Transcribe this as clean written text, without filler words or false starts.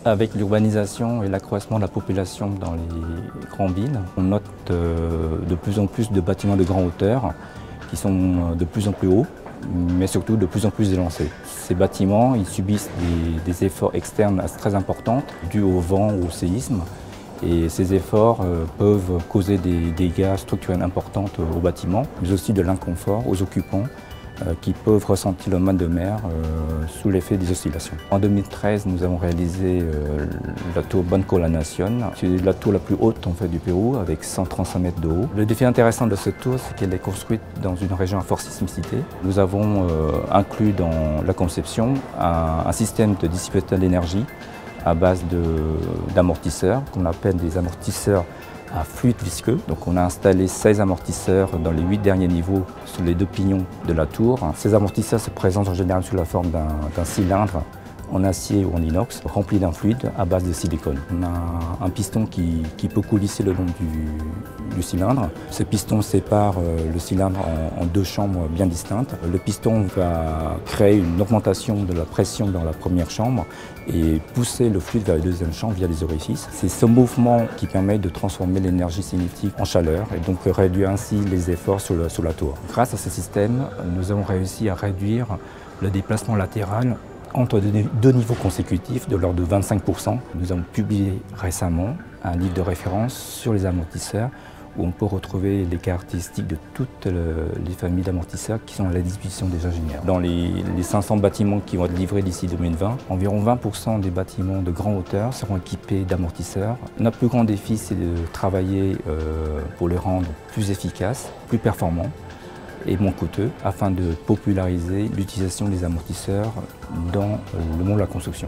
Avec l'urbanisation et l'accroissement de la population dans les grandes villes, on note de plus en plus de bâtiments de grande hauteur qui sont de plus en plus hauts, mais surtout de plus en plus élancés. Ces bâtiments ils subissent des efforts externes très importants dus au vent ou au séisme. Et ces efforts peuvent causer des dégâts structurels importants aux bâtiments, mais aussi de l'inconfort aux occupants qui peuvent ressentir le mal de mer sous l'effet des oscillations. En 2013, nous avons réalisé la tour Banco La Nación. C'est la tour la plus haute en fait, du Pérou, avec 135 mètres de haut. Le défi intéressant de cette tour, c'est qu'elle est construite dans une région à forte sismicité. Nous avons inclus dans la conception un système de distribution d'énergie à base d'amortisseurs, qu'on appelle des amortisseurs à fluide visqueux. Donc on a installé 16 amortisseurs dans les 8 derniers niveaux sur les 2 pignons de la tour. Ces amortisseurs se présentent en général sous la forme d'un cylindre en acier ou en inox, rempli d'un fluide à base de silicone. On a un piston qui peut coulisser le long du cylindre. Ce piston sépare le cylindre en 2 chambres bien distinctes. Le piston va créer une augmentation de la pression dans la première chambre et pousser le fluide vers la deuxième chambre via les orifices. C'est ce mouvement qui permet de transformer l'énergie cinétique en chaleur et donc réduire ainsi les efforts sur la tour. Grâce à ce système, nous avons réussi à réduire le déplacement latéral entre 2 niveaux consécutifs de l'ordre de 25%. Nous avons publié récemment un livre de référence sur les amortisseurs où on peut retrouver les caractéristiques de toutes les familles d'amortisseurs qui sont à la disposition des ingénieurs. Dans les 500 bâtiments qui vont être livrés d'ici 2020, environ 20% des bâtiments de grande hauteur seront équipés d'amortisseurs. Notre plus grand défi, c'est de travailler pour les rendre plus efficaces, plus performants et moins coûteux, afin de populariser l'utilisation des amortisseurs dans le monde de la construction.